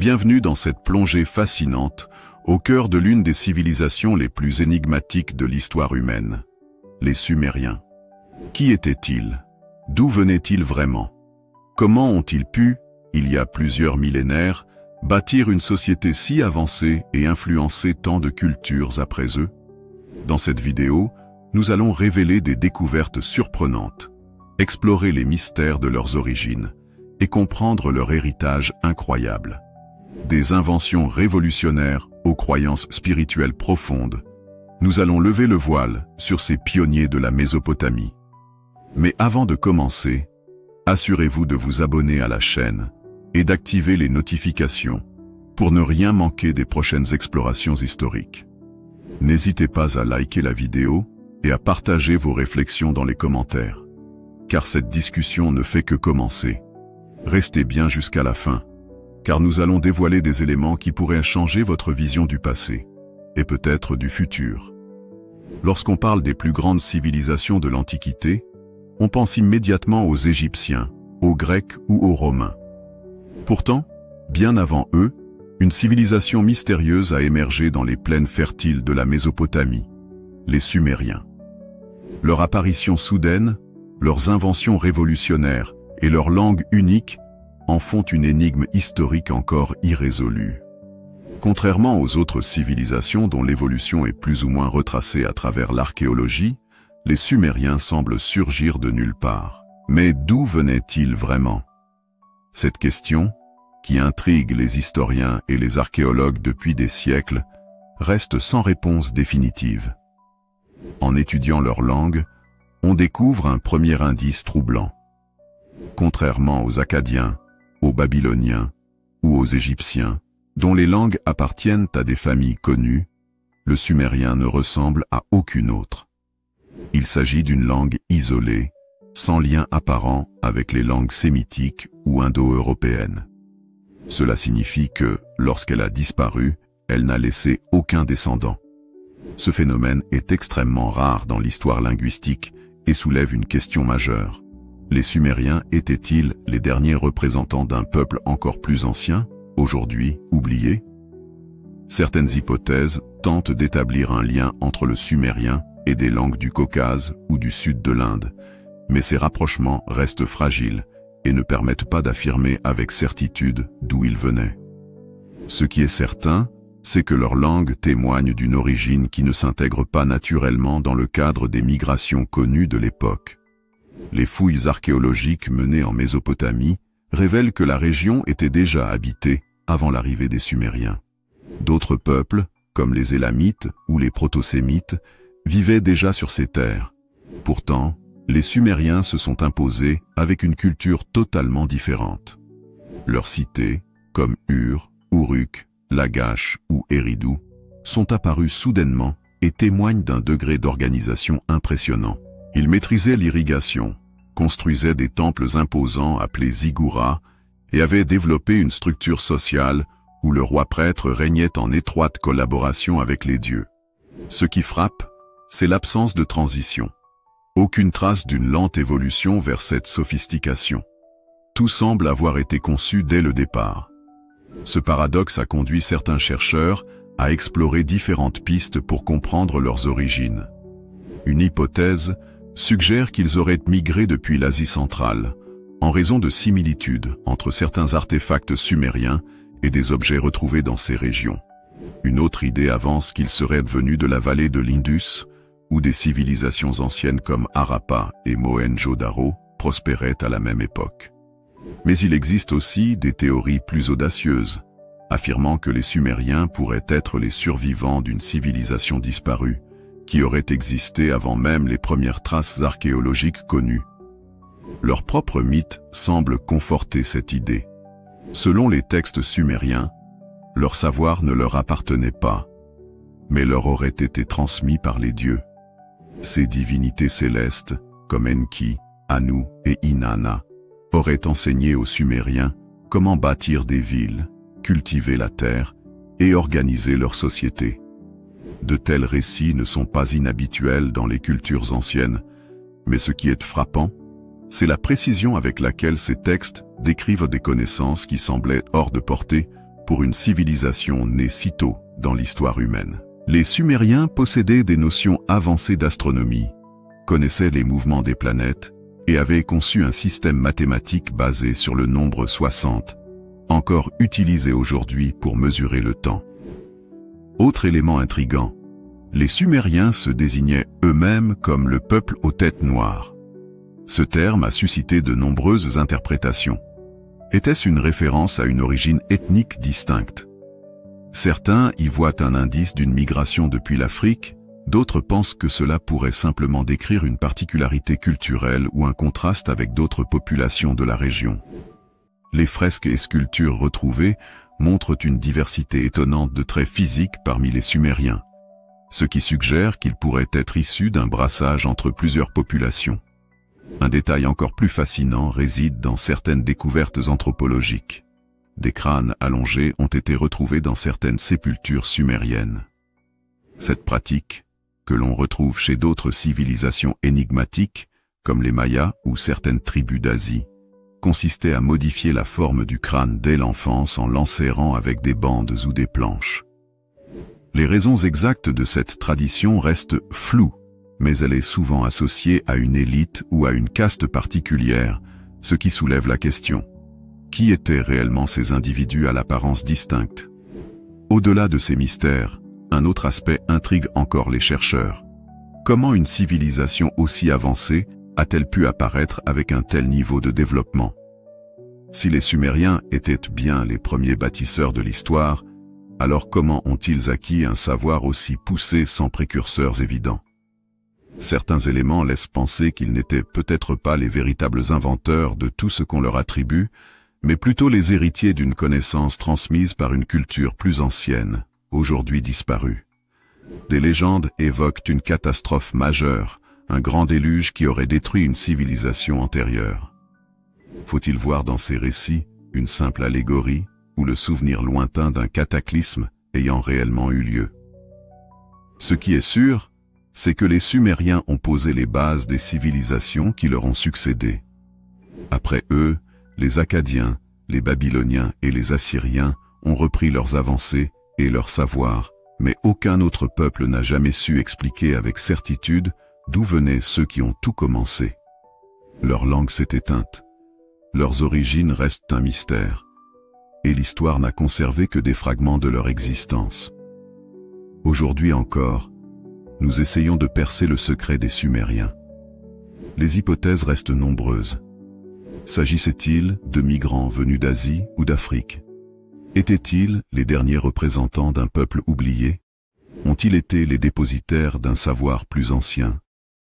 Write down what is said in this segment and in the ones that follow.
Bienvenue dans cette plongée fascinante, au cœur de l'une des civilisations les plus énigmatiques de l'histoire humaine, les Sumériens. Qui étaient-ils? D'où venaient-ils vraiment? Comment ont-ils pu, il y a plusieurs millénaires, bâtir une société si avancée et influencer tant de cultures après eux? Dans cette vidéo, nous allons révéler des découvertes surprenantes, explorer les mystères de leurs origines et comprendre leur héritage incroyable. Des inventions révolutionnaires aux croyances spirituelles profondes, nous allons lever le voile sur ces pionniers de la Mésopotamie. Mais avant de commencer, assurez-vous de vous abonner à la chaîne et d'activer les notifications pour ne rien manquer des prochaines explorations historiques. N'hésitez pas à liker la vidéo et à partager vos réflexions dans les commentaires, car cette discussion ne fait que commencer. Restez bien jusqu'à la fin, car nous allons dévoiler des éléments qui pourraient changer votre vision du passé, et peut-être du futur. Lorsqu'on parle des plus grandes civilisations de l'Antiquité, on pense immédiatement aux Égyptiens, aux Grecs ou aux Romains. Pourtant, bien avant eux, une civilisation mystérieuse a émergé dans les plaines fertiles de la Mésopotamie, les Sumériens. Leur apparition soudaine, leurs inventions révolutionnaires et leur langue unique en font une énigme historique encore irrésolue. Contrairement aux autres civilisations dont l'évolution est plus ou moins retracée à travers l'archéologie, les Sumériens semblent surgir de nulle part. Mais d'où venaient-ils vraiment? Cette question, qui intrigue les historiens et les archéologues depuis des siècles, reste sans réponse définitive. En étudiant leur langue, on découvre un premier indice troublant. Contrairement aux Akkadiens, aux Babyloniens ou aux Égyptiens, dont les langues appartiennent à des familles connues, le sumérien ne ressemble à aucune autre. Il s'agit d'une langue isolée, sans lien apparent avec les langues sémitiques ou indo-européennes. Cela signifie que, lorsqu'elle a disparu, elle n'a laissé aucun descendant. Ce phénomène est extrêmement rare dans l'histoire linguistique et soulève une question majeure. Les Sumériens étaient-ils les derniers représentants d'un peuple encore plus ancien, aujourd'hui oublié? Certaines hypothèses tentent d'établir un lien entre le sumérien et des langues du Caucase ou du sud de l'Inde, mais ces rapprochements restent fragiles et ne permettent pas d'affirmer avec certitude d'où ils venaient. Ce qui est certain, c'est que leur langue témoigne d'une origine qui ne s'intègre pas naturellement dans le cadre des migrations connues de l'époque. Les fouilles archéologiques menées en Mésopotamie révèlent que la région était déjà habitée avant l'arrivée des Sumériens. D'autres peuples, comme les Élamites ou les Proto-Sémites, vivaient déjà sur ces terres. Pourtant, les Sumériens se sont imposés avec une culture totalement différente. Leurs cités, comme Ur, Uruk, Lagash ou Eridu, sont apparues soudainement et témoignent d'un degré d'organisation impressionnant. Ils maîtrisaient l'irrigation, construisaient des temples imposants appelés ziggourats et avaient développé une structure sociale où le roi prêtre régnait en étroite collaboration avec les dieux. Ce qui frappe, c'est l'absence de transition. Aucune trace d'une lente évolution vers cette sophistication. Tout semble avoir été conçu dès le départ. Ce paradoxe a conduit certains chercheurs à explorer différentes pistes pour comprendre leurs origines. Une hypothèse suggère qu'ils auraient migré depuis l'Asie centrale, en raison de similitudes entre certains artefacts sumériens et des objets retrouvés dans ces régions. Une autre idée avance qu'ils seraient venus de la vallée de l'Indus, où des civilisations anciennes comme Harappa et Mohenjo-Daro prospéraient à la même époque. Mais il existe aussi des théories plus audacieuses, affirmant que les Sumériens pourraient être les survivants d'une civilisation disparue, qui aurait existé avant même les premières traces archéologiques connues. Leur propre mythe semble conforter cette idée. Selon les textes sumériens, leur savoir ne leur appartenait pas, mais leur aurait été transmis par les dieux. Ces divinités célestes, comme Enki, Anu et Inanna, auraient enseigné aux Sumériens comment bâtir des villes, cultiver la terre et organiser leur société. De tels récits ne sont pas inhabituels dans les cultures anciennes, mais ce qui est frappant, c'est la précision avec laquelle ces textes décrivent des connaissances qui semblaient hors de portée pour une civilisation née si tôt dans l'histoire humaine. Les Sumériens possédaient des notions avancées d'astronomie, connaissaient les mouvements des planètes et avaient conçu un système mathématique basé sur le nombre 60, encore utilisé aujourd'hui pour mesurer le temps. Autre élément intrigant, les Sumériens se désignaient eux-mêmes comme le peuple aux têtes noires. Ce terme a suscité de nombreuses interprétations. Était-ce une référence à une origine ethnique distincte? Certains y voient un indice d'une migration depuis l'Afrique, d'autres pensent que cela pourrait simplement décrire une particularité culturelle ou un contraste avec d'autres populations de la région. Les fresques et sculptures retrouvées montrent une diversité étonnante de traits physiques parmi les Sumériens, ce qui suggère qu'ils pourraient être issus d'un brassage entre plusieurs populations. Un détail encore plus fascinant réside dans certaines découvertes anthropologiques. Des crânes allongés ont été retrouvés dans certaines sépultures sumériennes. Cette pratique, que l'on retrouve chez d'autres civilisations énigmatiques, comme les Mayas ou certaines tribus d'Asie, consistait à modifier la forme du crâne dès l'enfance en l'enserrant avec des bandes ou des planches. Les raisons exactes de cette tradition restent floues, mais elle est souvent associée à une élite ou à une caste particulière, ce qui soulève la question. Qui étaient réellement ces individus à l'apparence distincte? Au-delà de ces mystères, un autre aspect intrigue encore les chercheurs. Comment une civilisation aussi avancée a-t-elle pu apparaître avec un tel niveau de développement? Si les Sumériens étaient bien les premiers bâtisseurs de l'histoire, alors comment ont-ils acquis un savoir aussi poussé sans précurseurs évidents? Certains éléments laissent penser qu'ils n'étaient peut-être pas les véritables inventeurs de tout ce qu'on leur attribue, mais plutôt les héritiers d'une connaissance transmise par une culture plus ancienne, aujourd'hui disparue. Des légendes évoquent une catastrophe majeure, un grand déluge qui aurait détruit une civilisation antérieure. Faut-il voir dans ces récits une simple allégorie ou le souvenir lointain d'un cataclysme ayant réellement eu lieu? Ce qui est sûr, c'est que les Sumériens ont posé les bases des civilisations qui leur ont succédé. Après eux, les Akkadiens, les Babyloniens et les Assyriens ont repris leurs avancées et leurs savoirs, mais aucun autre peuple n'a jamais su expliquer avec certitude d'où venaient ceux qui ont tout commencé. Leur langue s'est éteinte, leurs origines restent un mystère, et l'histoire n'a conservé que des fragments de leur existence. Aujourd'hui encore, nous essayons de percer le secret des Sumériens. Les hypothèses restent nombreuses. S'agissait-il de migrants venus d'Asie ou d'Afrique? Étaient-ils les derniers représentants d'un peuple oublié? Ont-ils été les dépositaires d'un savoir plus ancien,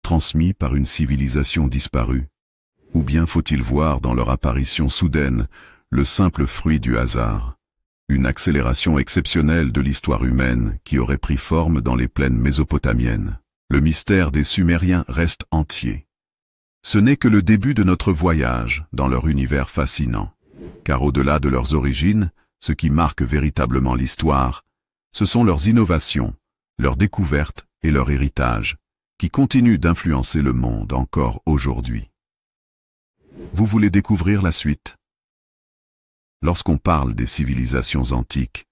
transmis par une civilisation disparue? Ou bien faut-il voir dans leur apparition soudaine le simple fruit du hasard, une accélération exceptionnelle de l'histoire humaine qui aurait pris forme dans les plaines mésopotamiennes? Le mystère des Sumériens reste entier. Ce n'est que le début de notre voyage dans leur univers fascinant, car au-delà de leurs origines, ce qui marque véritablement l'histoire, ce sont leurs innovations, leurs découvertes et leur héritage, qui continuent d'influencer le monde encore aujourd'hui. Vous voulez découvrir la suite? Lorsqu'on parle des civilisations antiques,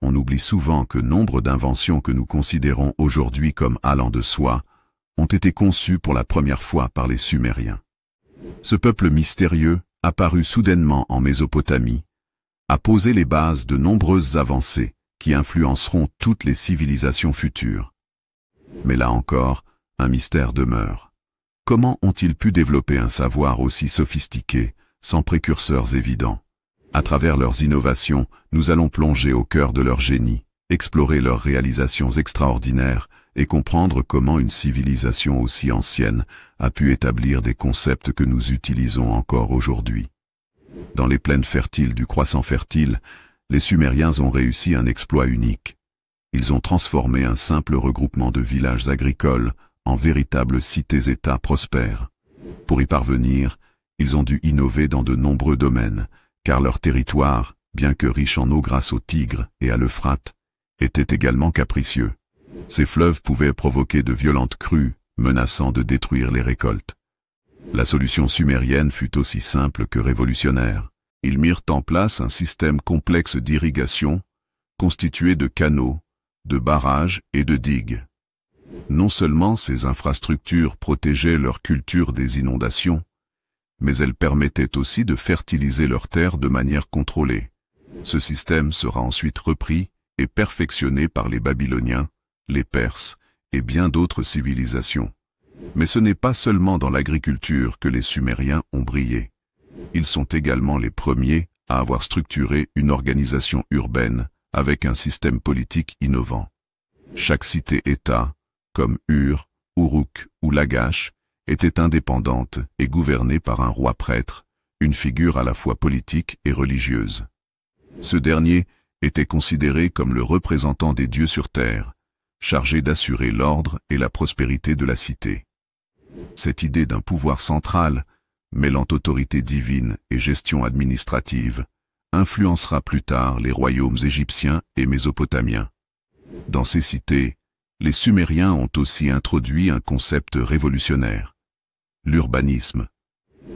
on oublie souvent que nombre d'inventions que nous considérons aujourd'hui comme allant de soi ont été conçues pour la première fois par les Sumériens. Ce peuple mystérieux, apparu soudainement en Mésopotamie, a posé les bases de nombreuses avancées qui influenceront toutes les civilisations futures. Mais là encore, un mystère demeure. Comment ont-ils pu développer un savoir aussi sophistiqué, sans précurseurs évidents? À travers leurs innovations, nous allons plonger au cœur de leur génie, explorer leurs réalisations extraordinaires et comprendre comment une civilisation aussi ancienne a pu établir des concepts que nous utilisons encore aujourd'hui. Dans les plaines fertiles du croissant fertile, les Sumériens ont réussi un exploit unique. Ils ont transformé un simple regroupement de villages agricoles en véritables cités-États prospères. Pour y parvenir, ils ont dû innover dans de nombreux domaines, car leur territoire, bien que riche en eau grâce au Tigre et à l'Euphrate, était également capricieux. Ces fleuves pouvaient provoquer de violentes crues, menaçant de détruire les récoltes. La solution sumérienne fut aussi simple que révolutionnaire. Ils mirent en place un système complexe d'irrigation, constitué de canaux, de barrages et de digues. Non seulement ces infrastructures protégeaient leur culture des inondations, mais elles permettaient aussi de fertiliser leurs terres de manière contrôlée. Ce système sera ensuite repris et perfectionné par les Babyloniens, les Perses et bien d'autres civilisations. Mais ce n'est pas seulement dans l'agriculture que les Sumériens ont brillé. Ils sont également les premiers à avoir structuré une organisation urbaine avec un système politique innovant. Chaque cité-État, comme Ur, Uruk ou Lagash, était indépendante et gouvernée par un roi-prêtre, une figure à la fois politique et religieuse. Ce dernier était considéré comme le représentant des dieux sur terre, chargé d'assurer l'ordre et la prospérité de la cité. Cette idée d'un pouvoir central, mêlant autorité divine et gestion administrative, influencera plus tard les royaumes égyptiens et mésopotamiens. Dans ces cités, les Sumériens ont aussi introduit un concept révolutionnaire: l'urbanisme.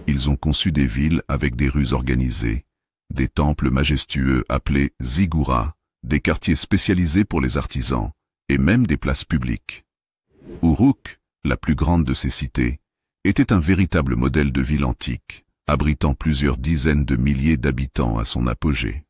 Ils ont conçu des villes avec des rues organisées, des temples majestueux appelés ziggourats, des quartiers spécialisés pour les artisans, et même des places publiques. Uruk, la plus grande de ces cités, était un véritable modèle de ville antique, abritant plusieurs dizaines de milliers d'habitants à son apogée.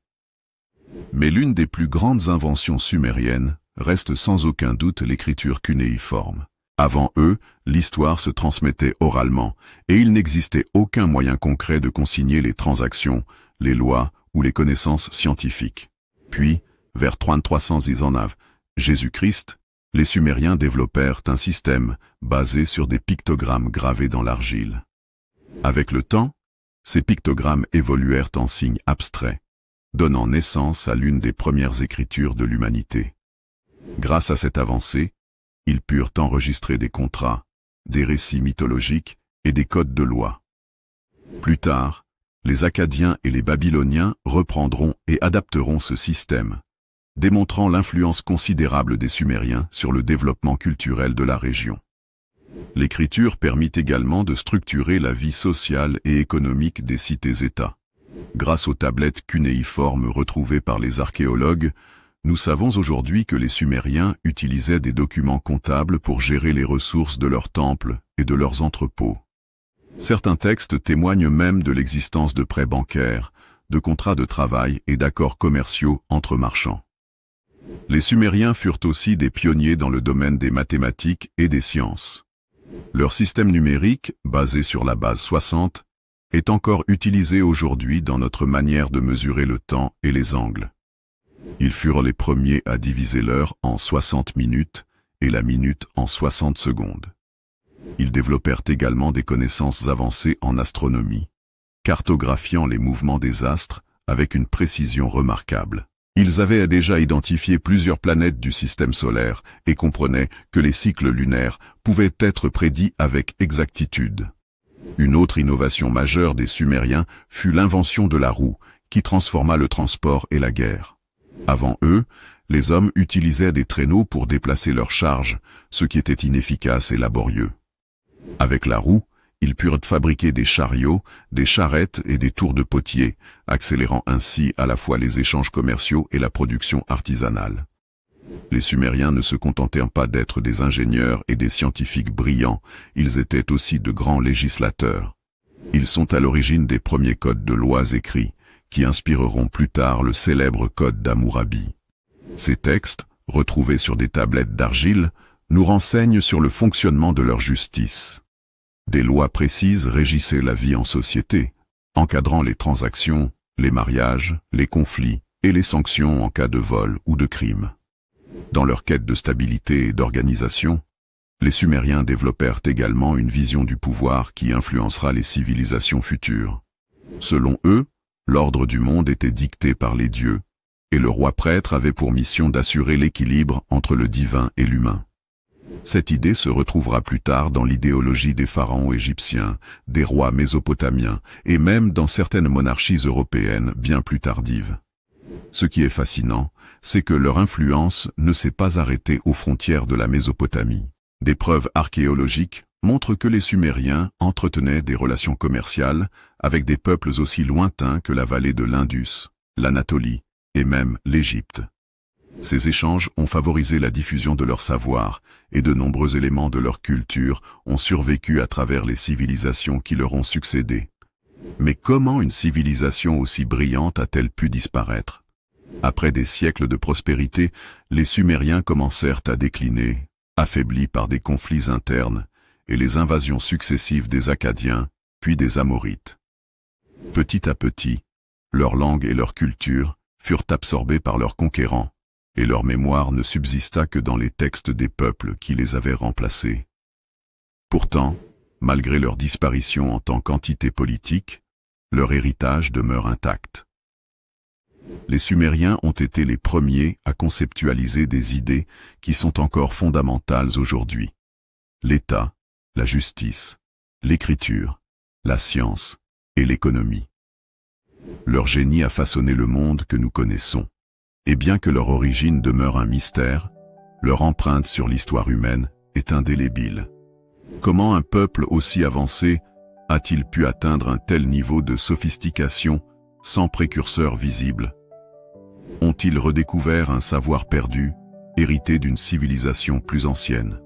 Mais l'une des plus grandes inventions sumériennes reste sans aucun doute l'écriture cunéiforme. Avant eux, l'histoire se transmettait oralement, et il n'existait aucun moyen concret de consigner les transactions, les lois ou les connaissances scientifiques. Puis, vers 3300 av. Jésus-Christ, les Sumériens développèrent un système basé sur des pictogrammes gravés dans l'argile. Avec le temps, ces pictogrammes évoluèrent en signes abstraits, donnant naissance à l'une des premières écritures de l'humanité. Grâce à cette avancée, ils purent enregistrer des contrats, des récits mythologiques et des codes de loi. Plus tard, les Akkadiens et les Babyloniens reprendront et adapteront ce système, démontrant l'influence considérable des Sumériens sur le développement culturel de la région. L'écriture permit également de structurer la vie sociale et économique des cités-États. Grâce aux tablettes cunéiformes retrouvées par les archéologues, nous savons aujourd'hui que les Sumériens utilisaient des documents comptables pour gérer les ressources de leurs temples et de leurs entrepôts. Certains textes témoignent même de l'existence de prêts bancaires, de contrats de travail et d'accords commerciaux entre marchands. Les Sumériens furent aussi des pionniers dans le domaine des mathématiques et des sciences. Leur système numérique, basé sur la base 60, est encore utilisé aujourd'hui dans notre manière de mesurer le temps et les angles. Ils furent les premiers à diviser l'heure en 60 minutes et la minute en 60 secondes. Ils développèrent également des connaissances avancées en astronomie, cartographiant les mouvements des astres avec une précision remarquable. Ils avaient déjà identifié plusieurs planètes du système solaire et comprenaient que les cycles lunaires pouvaient être prédits avec exactitude. Une autre innovation majeure des Sumériens fut l'invention de la roue, qui transforma le transport et la guerre. Avant eux, les hommes utilisaient des traîneaux pour déplacer leurs charges, ce qui était inefficace et laborieux. Avec la roue, ils purent fabriquer des chariots, des charrettes et des tours de potier, accélérant ainsi à la fois les échanges commerciaux et la production artisanale. Les Sumériens ne se contentèrent pas d'être des ingénieurs et des scientifiques brillants, ils étaient aussi de grands législateurs. Ils sont à l'origine des premiers codes de lois écrits, qui inspireront plus tard le célèbre code d'Hammurabi. Ces textes, retrouvés sur des tablettes d'argile, nous renseignent sur le fonctionnement de leur justice. Des lois précises régissaient la vie en société, encadrant les transactions, les mariages, les conflits et les sanctions en cas de vol ou de crime. Dans leur quête de stabilité et d'organisation, les Sumériens développèrent également une vision du pouvoir qui influencera les civilisations futures. Selon eux, l'ordre du monde était dicté par les dieux, et le roi-prêtre avait pour mission d'assurer l'équilibre entre le divin et l'humain. Cette idée se retrouvera plus tard dans l'idéologie des pharaons égyptiens, des rois mésopotamiens, et même dans certaines monarchies européennes bien plus tardives. Ce qui est fascinant, c'est que leur influence ne s'est pas arrêtée aux frontières de la Mésopotamie. Des preuves archéologiques montre que les Sumériens entretenaient des relations commerciales avec des peuples aussi lointains que la vallée de l'Indus, l'Anatolie et même l'Égypte. Ces échanges ont favorisé la diffusion de leur savoir et de nombreux éléments de leur culture ont survécu à travers les civilisations qui leur ont succédé. Mais comment une civilisation aussi brillante a-t-elle pu disparaître? Après des siècles de prospérité, les Sumériens commencèrent à décliner, affaiblis par des conflits internes et les invasions successives des Akkadiens, puis des Amorites. Petit à petit, leur langue et leur culture furent absorbées par leurs conquérants, et leur mémoire ne subsista que dans les textes des peuples qui les avaient remplacés. Pourtant, malgré leur disparition en tant qu'entité politique, leur héritage demeure intact. Les Sumériens ont été les premiers à conceptualiser des idées qui sont encore fondamentales aujourd'hui. L'État, la justice, l'écriture, la science et l'économie. Leur génie a façonné le monde que nous connaissons. Et bien que leur origine demeure un mystère, leur empreinte sur l'histoire humaine est indélébile. Comment un peuple aussi avancé a-t-il pu atteindre un tel niveau de sophistication sans précurseur visible? Ont-ils redécouvert un savoir perdu, hérité d'une civilisation plus ancienne?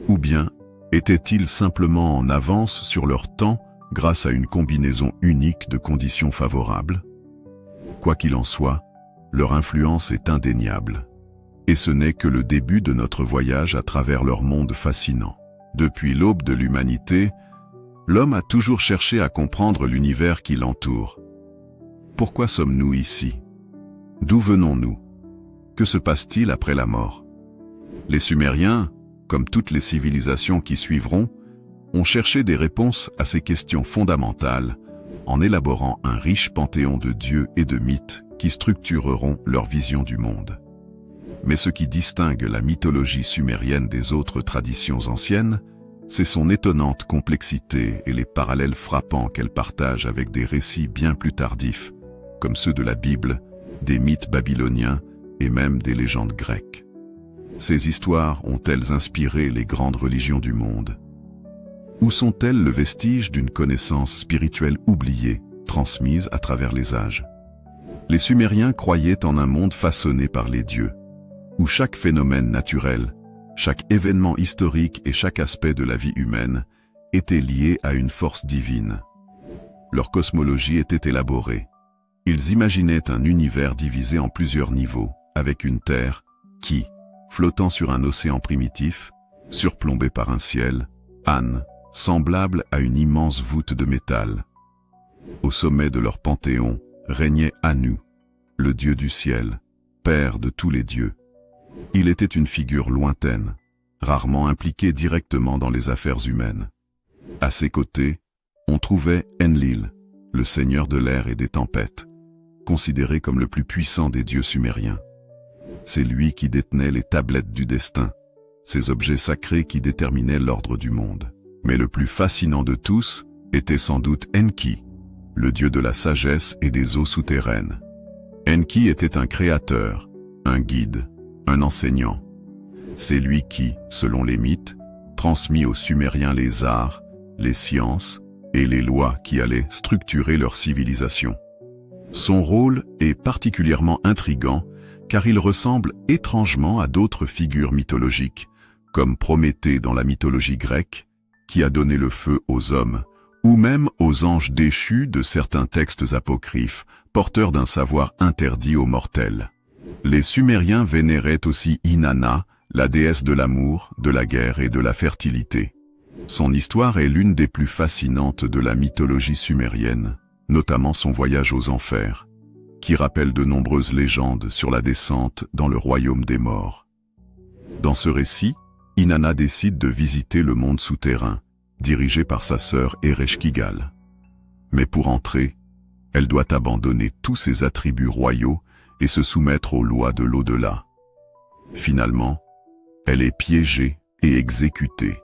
Ou bien étaient-ils simplement en avance sur leur temps grâce à une combinaison unique de conditions favorables? Quoi qu'il en soit, leur influence est indéniable. Et ce n'est que le début de notre voyage à travers leur monde fascinant. Depuis l'aube de l'humanité, l'homme a toujours cherché à comprendre l'univers qui l'entoure. Pourquoi sommes-nous ici? D'où venons-nous? Que se passe-t-il après la mort? Les Sumériens, comme toutes les civilisations qui suivront, ont cherché des réponses à ces questions fondamentales en élaborant un riche panthéon de dieux et de mythes qui structureront leur vision du monde. Mais ce qui distingue la mythologie sumérienne des autres traditions anciennes, c'est son étonnante complexité et les parallèles frappants qu'elle partage avec des récits bien plus tardifs, comme ceux de la Bible, des mythes babyloniens et même des légendes grecques. Ces histoires ont-elles inspiré les grandes religions du monde? Ou sont-elles le vestige d'une connaissance spirituelle oubliée, transmise à travers les âges? Les Sumériens croyaient en un monde façonné par les dieux, où chaque phénomène naturel, chaque événement historique et chaque aspect de la vie humaine était lié à une force divine. Leur cosmologie était élaborée. Ils imaginaient un univers divisé en plusieurs niveaux, avec une terre qui, flottant sur un océan primitif, surplombé par un ciel, semblable à une immense voûte de métal. Au sommet de leur panthéon régnait Anu, le dieu du ciel, père de tous les dieux. Il était une figure lointaine, rarement impliquée directement dans les affaires humaines. À ses côtés, on trouvait Enlil, le seigneur de l'air et des tempêtes, considéré comme le plus puissant des dieux sumériens. C'est lui qui détenait les tablettes du destin, ces objets sacrés qui déterminaient l'ordre du monde. Mais le plus fascinant de tous était sans doute Enki, le dieu de la sagesse et des eaux souterraines. Enki était un créateur, un guide, un enseignant. C'est lui qui, selon les mythes, transmit aux Sumériens les arts, les sciences et les lois qui allaient structurer leur civilisation. Son rôle est particulièrement intrigant car il ressemble étrangement à d'autres figures mythologiques, comme Prométhée dans la mythologie grecque, qui a donné le feu aux hommes, ou même aux anges déchus de certains textes apocryphes, porteurs d'un savoir interdit aux mortels. Les Sumériens vénéraient aussi Inanna, la déesse de l'amour, de la guerre et de la fertilité. Son histoire est l'une des plus fascinantes de la mythologie sumérienne, notamment son voyage aux enfers, qui rappelle de nombreuses légendes sur la descente dans le royaume des morts. Dans ce récit, Inanna décide de visiter le monde souterrain, dirigé par sa sœur Ereshkigal. Mais pour entrer, elle doit abandonner tous ses attributs royaux et se soumettre aux lois de l'au-delà. Finalement, elle est piégée et exécutée,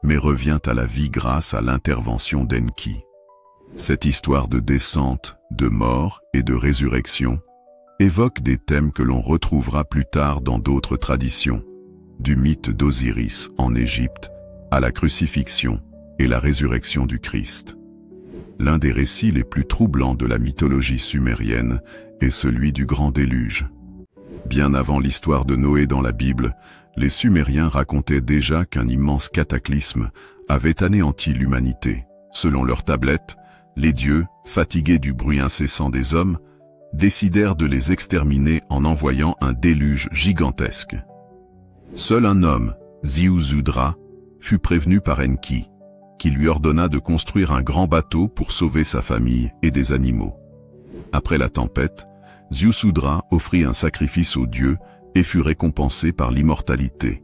mais revient à la vie grâce à l'intervention d'Enki. Cette histoire de descente, de mort et de résurrection évoque des thèmes que l'on retrouvera plus tard dans d'autres traditions, du mythe d'Osiris en Égypte à la crucifixion et la résurrection du Christ. L'un des récits les plus troublants de la mythologie sumérienne est celui du Grand Déluge. Bien avant l'histoire de Noé dans la Bible, les Sumériens racontaient déjà qu'un immense cataclysme avait anéanti l'humanité. Selon leurs tablettes, les dieux, fatigués du bruit incessant des hommes, décidèrent de les exterminer en envoyant un déluge gigantesque. Seul un homme, Ziusudra, fut prévenu par Enki, qui lui ordonna de construire un grand bateau pour sauver sa famille et des animaux. Après la tempête, Ziusudra offrit un sacrifice aux dieux et fut récompensé par l'immortalité.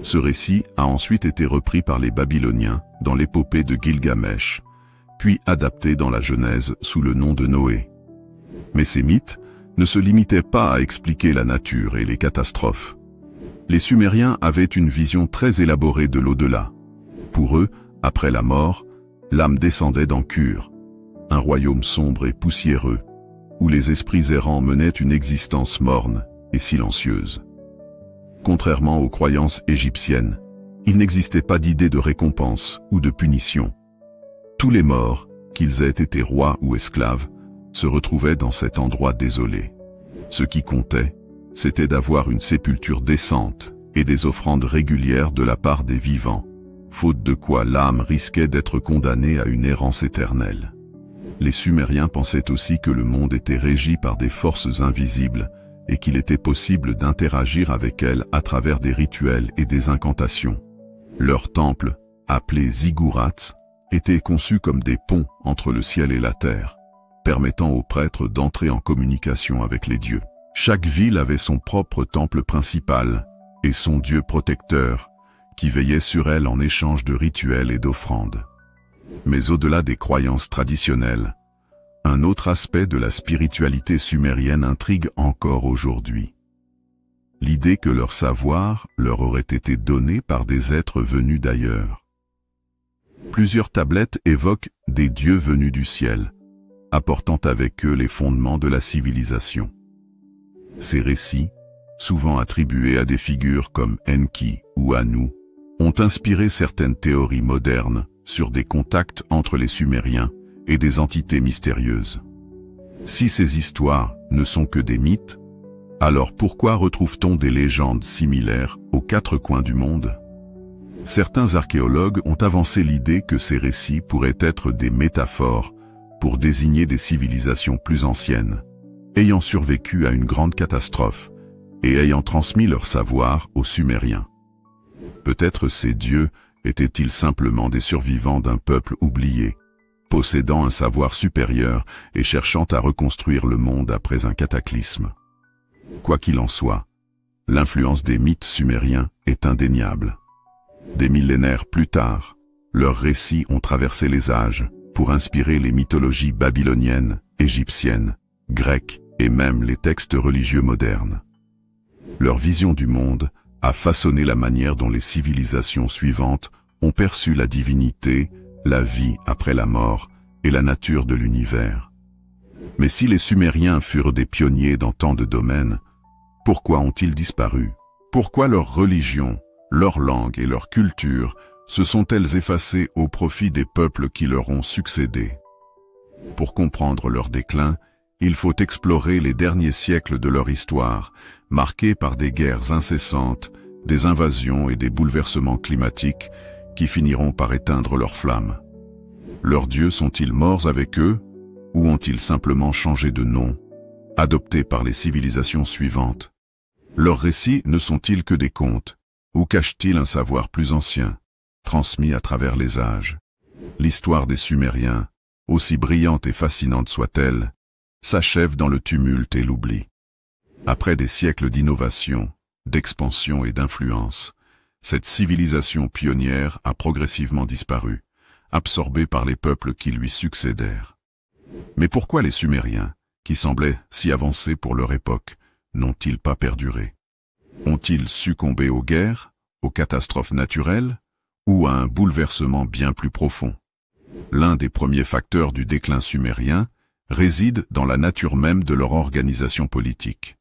Ce récit a ensuite été repris par les Babyloniens dans l'épopée de Gilgamesh, puis adapté dans la Genèse sous le nom de Noé. Mais ces mythes ne se limitaient pas à expliquer la nature et les catastrophes. Les Sumériens avaient une vision très élaborée de l'au-delà. Pour eux, après la mort, l'âme descendait dans Kur, un royaume sombre et poussiéreux, où les esprits errants menaient une existence morne et silencieuse. Contrairement aux croyances égyptiennes, il n'existait pas d'idée de récompense ou de punition. Tous les morts, qu'ils aient été rois ou esclaves, se retrouvaient dans cet endroit désolé. Ce qui comptait, c'était d'avoir une sépulture décente et des offrandes régulières de la part des vivants, faute de quoi l'âme risquait d'être condamnée à une errance éternelle. Les Sumériens pensaient aussi que le monde était régi par des forces invisibles et qu'il était possible d'interagir avec elles à travers des rituels et des incantations. Leurs temples, appelés ziggurats, étaient conçus comme des ponts entre le ciel et la terre, permettant aux prêtres d'entrer en communication avec les dieux. Chaque ville avait son propre temple principal et son dieu protecteur, qui veillait sur elle en échange de rituels et d'offrandes. Mais au-delà des croyances traditionnelles, un autre aspect de la spiritualité sumérienne intrigue encore aujourd'hui. L'idée que leur savoir leur aurait été donné par des êtres venus d'ailleurs. Plusieurs tablettes évoquent des dieux venus du ciel, apportant avec eux les fondements de la civilisation. Ces récits, souvent attribués à des figures comme Enki ou Anu, ont inspiré certaines théories modernes sur des contacts entre les Sumériens et des entités mystérieuses. Si ces histoires ne sont que des mythes, alors pourquoi retrouve-t-on des légendes similaires aux quatre coins du monde? Certains archéologues ont avancé l'idée que ces récits pourraient être des métaphores pour désigner des civilisations plus anciennes, ayant survécu à une grande catastrophe et ayant transmis leur savoir aux Sumériens. Peut-être ces dieux étaient-ils simplement des survivants d'un peuple oublié, possédant un savoir supérieur et cherchant à reconstruire le monde après un cataclysme. Quoi qu'il en soit, l'influence des mythes sumériens est indéniable. Des millénaires plus tard, leurs récits ont traversé les âges pour inspirer les mythologies babyloniennes, égyptiennes, grecques et même les textes religieux modernes. Leur vision du monde a façonné la manière dont les civilisations suivantes ont perçu la divinité, la vie après la mort et la nature de l'univers. Mais si les Sumériens furent des pionniers dans tant de domaines, pourquoi ont-ils disparu? Pourquoi leur religion, leur langue et leur culture se sont-elles effacées au profit des peuples qui leur ont succédé? Pour comprendre leur déclin, il faut explorer les derniers siècles de leur histoire, marqués par des guerres incessantes, des invasions et des bouleversements climatiques qui finiront par éteindre leurs flammes. Leurs dieux sont-ils morts avec eux, ou ont-ils simplement changé de nom, adoptés par les civilisations suivantes? Leurs récits ne sont-ils que des contes, ou cachent-ils un savoir plus ancien, transmis à travers les âges? L'histoire des Sumériens, aussi brillante et fascinante soit-elle, s'achève dans le tumulte et l'oubli. Après des siècles d'innovation, d'expansion et d'influence, cette civilisation pionnière a progressivement disparu, absorbée par les peuples qui lui succédèrent. Mais pourquoi les Sumériens, qui semblaient si avancés pour leur époque, n'ont-ils pas perduré? Ont-ils succombé aux guerres, aux catastrophes naturelles, ou à un bouleversement bien plus profond? L'un des premiers facteurs du déclin sumérien réside dans la nature même de leur organisation politique.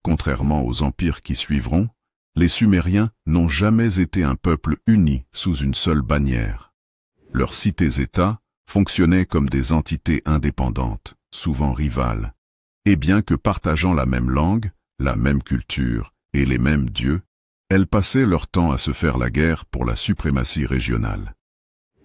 Contrairement aux empires qui suivront, Les Sumériens n'ont jamais été un peuple uni sous une seule bannière. Leurs cités-États fonctionnaient comme des entités indépendantes, souvent rivales. Et bien que partageant la même langue, la même culture et les mêmes dieux, elles passaient leur temps à se faire la guerre pour la suprématie régionale.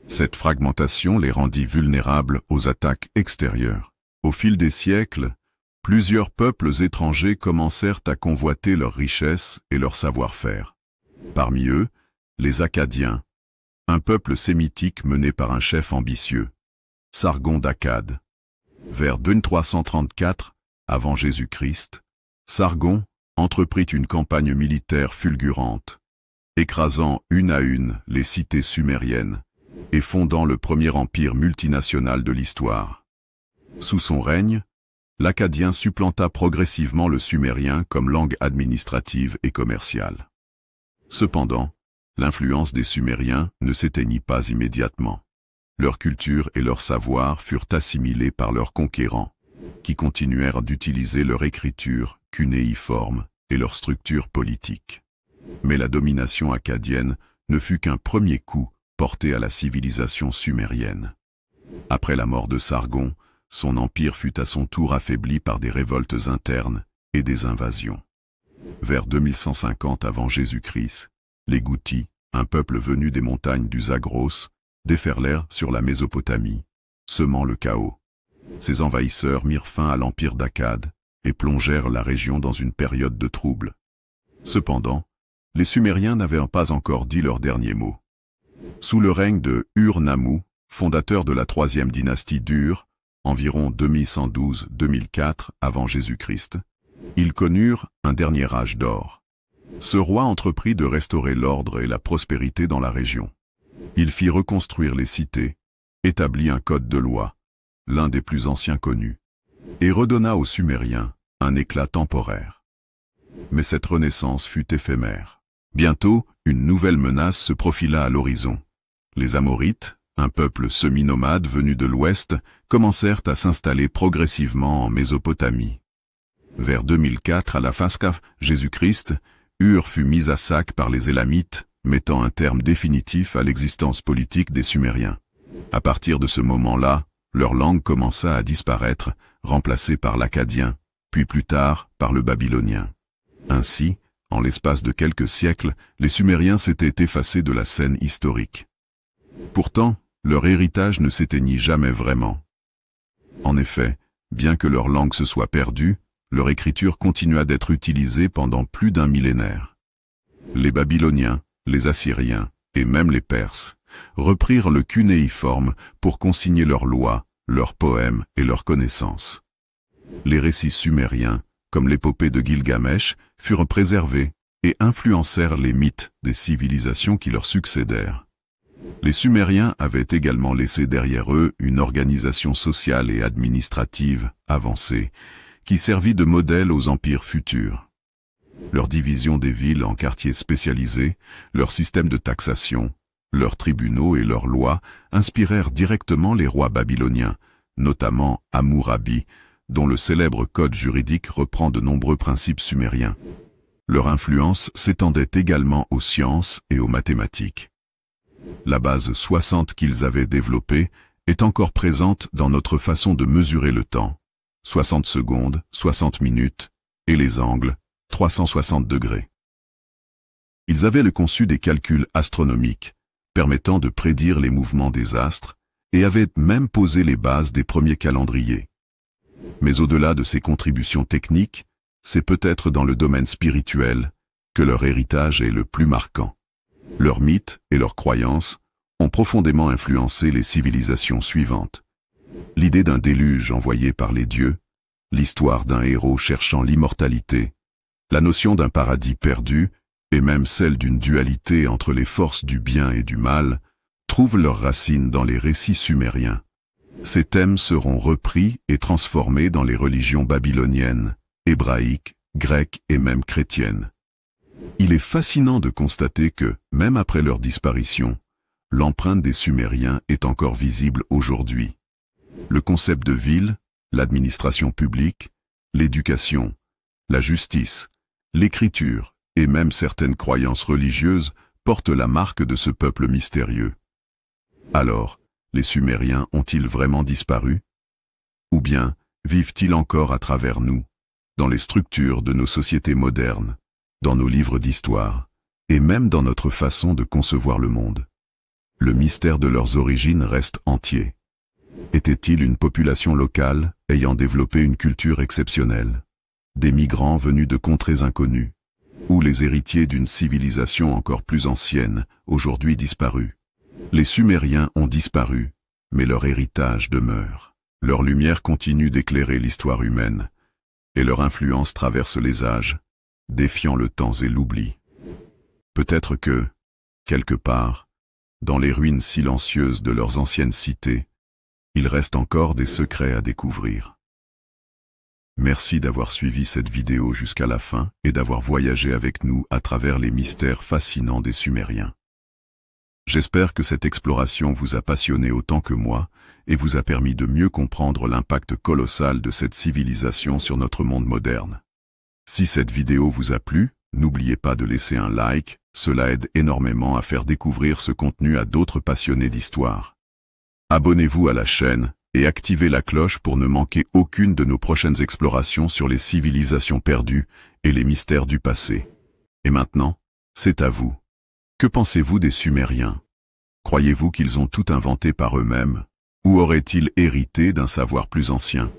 Cette fragmentation les rendit vulnérables aux attaques extérieures. Au fil des siècles, plusieurs peuples étrangers commencèrent à convoiter leurs richesses et leur savoir-faire. Parmi eux, les Akkadiens, un peuple sémitique mené par un chef ambitieux, Sargon d'Akkad. Vers 2334 avant Jésus-Christ, Sargon entreprit une campagne militaire fulgurante, écrasant une à une les cités sumériennes et fondant le premier empire multinational de l'histoire. Sous son règne, l'akkadien supplanta progressivement le sumérien comme langue administrative et commerciale. Cependant, l'influence des Sumériens ne s'éteignit pas immédiatement. Leur culture et leur savoir furent assimilés par leurs conquérants, qui continuèrent d'utiliser leur écriture cunéiforme et leur structure politique. Mais la domination akkadienne ne fut qu'un premier coup porté à la civilisation sumérienne. Après la mort de Sargon, son empire fut à son tour affaibli par des révoltes internes et des invasions. Vers 2150 avant Jésus-Christ, les Goutis, un peuple venu des montagnes du Zagros, déferlèrent sur la Mésopotamie, semant le chaos. Ces envahisseurs mirent fin à l'empire d'Akkad et plongèrent la région dans une période de troubles. Cependant, les Sumériens n'avaient pas encore dit leur dernier mot. Sous le règne de Ur-Nammu, fondateur de la troisième dynastie d'Ur, environ 2112-2004 avant Jésus-Christ, ils connurent un dernier âge d'or. Ce roi entreprit de restaurer l'ordre et la prospérité dans la région. Il fit reconstruire les cités, établit un code de loi, l'un des plus anciens connus, et redonna aux Sumériens un éclat temporaire. Mais cette renaissance fut éphémère. Bientôt, une nouvelle menace se profila à l'horizon. Les Amorites, un peuple semi-nomade venu de l'Ouest, commencèrent à s'installer progressivement en Mésopotamie. Vers 2004 à la Fasca Jésus-Christ, Ur fut mis à sac par les Élamites, mettant un terme définitif à l'existence politique des Sumériens. À partir de ce moment-là, leur langue commença à disparaître, remplacée par l'akkadien, puis plus tard par le babylonien. Ainsi, en l'espace de quelques siècles, les Sumériens s'étaient effacés de la scène historique. Pourtant, leur héritage ne s'éteignit jamais vraiment. En effet, bien que leur langue se soit perdue, leur écriture continua d'être utilisée pendant plus d'un millénaire. Les Babyloniens, les Assyriens et même les Perses reprirent le cunéiforme pour consigner leurs lois, leurs poèmes et leurs connaissances. Les récits sumériens, comme l'épopée de Gilgamesh, furent préservés et influencèrent les mythes des civilisations qui leur succédèrent. Les Sumériens avaient également laissé derrière eux une organisation sociale et administrative avancée, qui servit de modèle aux empires futurs. Leur division des villes en quartiers spécialisés, leur système de taxation, leurs tribunaux et leurs lois inspirèrent directement les rois babyloniens, notamment Hammurabi, dont le célèbre code juridique reprend de nombreux principes sumériens. Leur influence s'étendait également aux sciences et aux mathématiques. La base 60 qu'ils avaient développée est encore présente dans notre façon de mesurer le temps. 60 secondes, 60 minutes, et les angles, 360 degrés. Ils avaient conçu des calculs astronomiques, permettant de prédire les mouvements des astres, et avaient même posé les bases des premiers calendriers. Mais au-delà de ces contributions techniques, c'est peut-être dans le domaine spirituel que leur héritage est le plus marquant. Leurs mythes et leurs croyances ont profondément influencé les civilisations suivantes. L'idée d'un déluge envoyé par les dieux, l'histoire d'un héros cherchant l'immortalité, la notion d'un paradis perdu, et même celle d'une dualité entre les forces du bien et du mal, trouvent leurs racines dans les récits sumériens. Ces thèmes seront repris et transformés dans les religions babyloniennes, hébraïques, grecques et même chrétiennes. Il est fascinant de constater que, même après leur disparition, l'empreinte des Sumériens est encore visible aujourd'hui. Le concept de ville, l'administration publique, l'éducation, la justice, l'écriture et même certaines croyances religieuses portent la marque de ce peuple mystérieux. Alors, les Sumériens ont-ils vraiment disparu? Ou bien, vivent-ils encore à travers nous, dans les structures de nos sociétés modernes, dans nos livres d'histoire, et même dans notre façon de concevoir le monde? Le mystère de leurs origines reste entier. Étaient-ils une population locale ayant développé une culture exceptionnelle? Des migrants venus de contrées inconnues? Ou les héritiers d'une civilisation encore plus ancienne, aujourd'hui disparue? Les Sumériens ont disparu, mais leur héritage demeure. Leur lumière continue d'éclairer l'histoire humaine, et leur influence traverse les âges, défiant le temps et l'oubli. Peut-être que, quelque part, dans les ruines silencieuses de leurs anciennes cités, il reste encore des secrets à découvrir. Merci d'avoir suivi cette vidéo jusqu'à la fin et d'avoir voyagé avec nous à travers les mystères fascinants des Sumériens. J'espère que cette exploration vous a passionné autant que moi et vous a permis de mieux comprendre l'impact colossal de cette civilisation sur notre monde moderne. Si cette vidéo vous a plu, n'oubliez pas de laisser un like, cela aide énormément à faire découvrir ce contenu à d'autres passionnés d'histoire. Abonnez-vous à la chaîne et activez la cloche pour ne manquer aucune de nos prochaines explorations sur les civilisations perdues et les mystères du passé. Et maintenant, c'est à vous. Que pensez-vous des Sumériens? Croyez-vous qu'ils ont tout inventé par eux-mêmes, ou auraient-ils hérité d'un savoir plus ancien?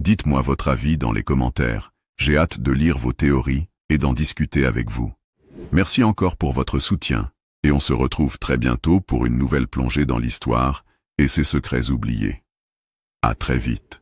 Dites-moi votre avis dans les commentaires, j'ai hâte de lire vos théories et d'en discuter avec vous. Merci encore pour votre soutien, et on se retrouve très bientôt pour une nouvelle plongée dans l'histoire et ses secrets oubliés. À très vite.